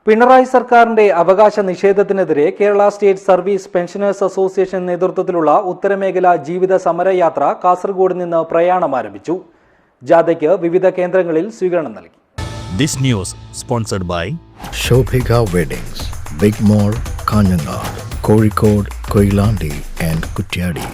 പിണറായി സർക്കാരിന്റെ അവകാശ നിഷേധത്തിനെതിരെ Kerala state service pensioners association നേതൃത്വത്തിലുള്ള ഉത്തരമേഖല ജീവിത സമരയാത്ര കാസർഗോഡ് നിന്ന് പ്രയാണം ആരംഭിച്ചു. ജാഥയ്ക്ക് വിവിധ കേന്ദ്രങ്ങളിൽ സ്വീകരണം നൽകി. This news sponsored by Shobhika Weddings, Big Mall, Kanyanad, Kozhikode, Koilandi and Kuttiyadi.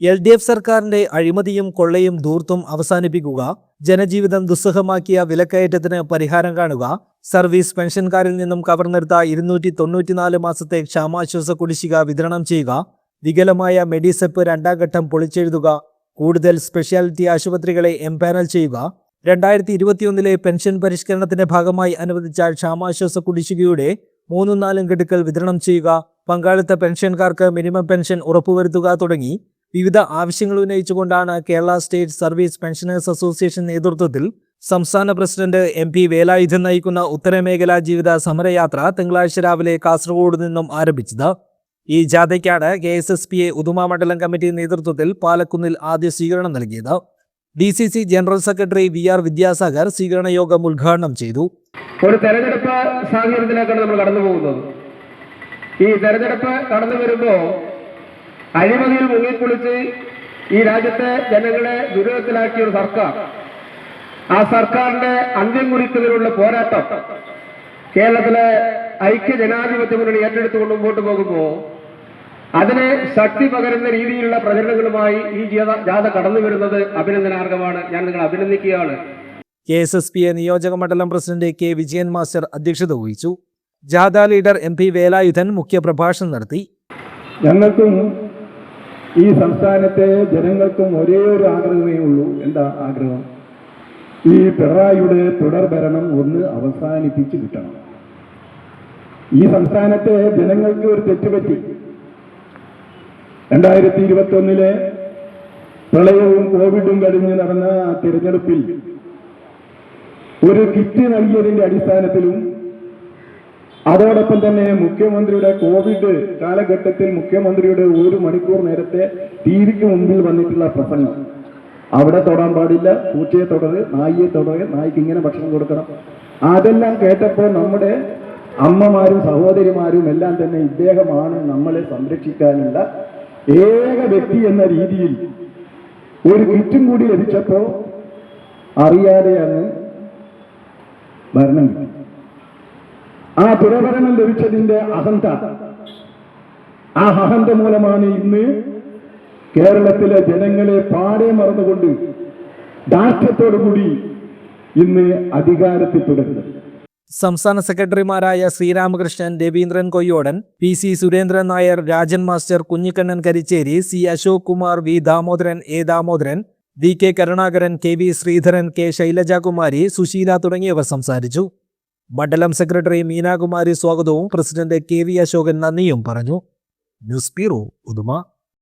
LDF സർക്കാരിന്റെ അഴിമതിയും കൊള്ളയും ധൂർത്തും അവസാനിപ്പിക്കുക, ജനജീവിതം ദുസ്സഹമാക്കിയ വിലക്കയറ്റത്തിന് പരിഹാരം കാണുക, സർവീസ് പെൻഷൻകാരിൽ നിന്നും കവർന്നെടുത്ത 294 മാസത്തെ ക്ഷാമാശ്വാസ കുടിശ്ശിക വിതരണം ചെയ്യുക, വികലമായ മെഡിസെപ്പ് രണ്ടാം ഘട്ടം പൊളിച്ചെഴുതുക, കൂടുതൽ സ്പെഷ്യാലിറ്റി ആശുപത്രികളെ എംപാനൽ ചെയ്യുക, 2021 പെൻഷൻ പരിഷ്കരണത്തിന്റെ ഭാഗമായി അനുവദിച്ച ക്ഷാമാശ്വാസ കുടിശ്ശികയുടെ 3-4 ഗഡുക്കൾ വിതരണം ചെയ്യുക, പങ്കാളിത്ത പെൻഷൻകാർക്ക് മിനിമം പെൻഷൻ ഉറപ്പുവരുത്തുക തുടങ്ങി വിവിധ ആവശ്യങ്ങൾ ഉന്നയിച്ചുകൊണ്ടാണ് Kerala state service pensioners association നേതൃത്വത്തിൽ സംസ്ഥാന പ്രസിഡന്റ് MP വേലായുധൻ നയിക്കുന്ന ഉത്തരമേഖല ജീവിത സമരയാത്ര തിങ്കളാഴ്ച രാവിലെ കാസർഗോഡ് നിന്നും ആരംഭിച്ചത്. ഈ ജാഥയ്ക്കാണ് KSSPA ഉദുമ മണ്ഡലം കമ്മിറ്റി നേതൃത്വത്തിൽ പാലക്കുന്നിൽ ആദ്യ സ്വീകരണം നൽകിയത്. DCC general secretary VR Vidyasagar സ്വീകരണ യോഗം ഉദ്ഘാടനം ചെയ്തു. ഒരു തെരഞ്ഞെടുപ്പ് സാഹചര്യത്തിലേക്കാണ് നമ്മൾ കടന്നു പോകുന്നത്. ഈ തെരഞ്ഞെടുപ്പ് കടന്നു വരുമ്പോൾ അഴിമതിയിൽ മുങ്ങിക്കുളിച്ച് ഈ രാജ്യത്തെ ജനങ്ങളെ ദുരിതത്തിലാക്കിയ ഒരു സർക്കാർ, ആ സർക്കാരിന്റെ അന്ത്യം കുറിക്കുന്നതിനുള്ള പോരാട്ടം കേരളത്തിലെ ഐക്യ ജനാധിപത്യ മുന്നണി ഏറ്റെടുത്തുകൊണ്ട് മുമ്പോട്ട് പോകുമ്പോൾ അതിന് ശക്തി പകരുന്ന രീതിയിലുള്ള പ്രചരണങ്ങളുമായി ഈ ജാഥ കടന്നു വരുന്നത് അഭിനന്ദനാർഹമാണ്. ഞാൻ നിങ്ങളെ അഭിനന്ദിക്കുകയാണ്. KSSPA നിയോജക മണ്ഡലം പ്രസിഡന്റ് K വിജയൻ മാസ്റ്റർ അധ്യക്ഷത വഹിച്ചു. ജാഥ ലീഡർ MP വേലായുധൻ മുഖ്യപ്രഭാഷണം നടത്തി. ഞങ്ങൾക്കും ഈ സംസ്ഥാനത്തെ ജനങ്ങൾക്കും ഒരേ ഒരു ആഗ്രഹമേ ഉള്ളൂ. എന്താ ആഗ്രഹം? ഈ പിണറായിയുടെ തുടർഭരണം ഒന്ന് അവസാനിപ്പിച്ച് കിട്ടണം. ഈ സംസ്ഥാനത്തെ ജനങ്ങൾക്ക് ഒരു തെറ്റുപറ്റി. 2021 പ്രളയവും കോവിഡും കഴിഞ്ഞ് നടന്ന തിരഞ്ഞെടുപ്പിൽ ഒരു കിറ്റ് നൽകിയതിന്റെ അടിസ്ഥാനത്തിലും അതോടൊപ്പം തന്നെ മുഖ്യമന്ത്രിയുടെ കോവിഡ് കാലഘട്ടത്തിൽ മുഖ്യമന്ത്രിയുടെ 1 മണിക്കൂർ നേരത്തെ ടിവിക്ക് മുമ്പിൽ വന്നിട്ടുള്ള പ്രസംഗം, അവിടെ തൊടാൻ പാടില്ല, പൂച്ചയെ തൊടരുത്, നായിയെ തൊടരുത്, നായിക്ക് ഇങ്ങനെ ഭക്ഷണം കൊടുക്കണം, അതെല്ലാം കേട്ടപ്പോൾ നമ്മുടെ അമ്മമാരും സഹോദരിമാരും എല്ലാം തന്നെ ഇദ്ദേഹമാണ് നമ്മളെ സംരക്ഷിക്കാനുള്ള ഏക വ്യക്തി എന്ന രീതിയിൽ ഒരു കിറ്റും കൂടി ലഭിച്ചപ്പോൾ അറിയാതെ അങ്ങ് ഭരണം കിട്ടി. ആ തുടർഭരണം ലഭിച്ചതിന്റെ അഹന്ത, ആ അഹന്ത മൂലമാണ് ഇന്ന് കേരളത്തിലെ ജനങ്ങളെ പാടെ മറന്നുകൊണ്ട് രാഷ്ട്രത്തോടുകൂടി ഇന്ന് അധികാരത്തിൽ തുടരുന്നത്. സംസ്ഥാന സെക്രട്ടറിമാരായ Sreeramakrishnan, Raveendran Koyyodan, PC Surendran Nair, Rajan master, Kunhikannan Karicheri, C Ashok Kumar, V Damodaran, A Damodaran, DK Karunakaran, KV Sreedharan, K Shailajakumari, Susheela തുടങ്ങിയവർ സംസാരിച്ചു. മണ്ഡലം സെക്രട്ടറി മീനാകുമാരി സ്വാഗതവും പ്രസിഡന്റ് KV അശോകൻ നന്ദിയും പറഞ്ഞു. News bureau, Uduma.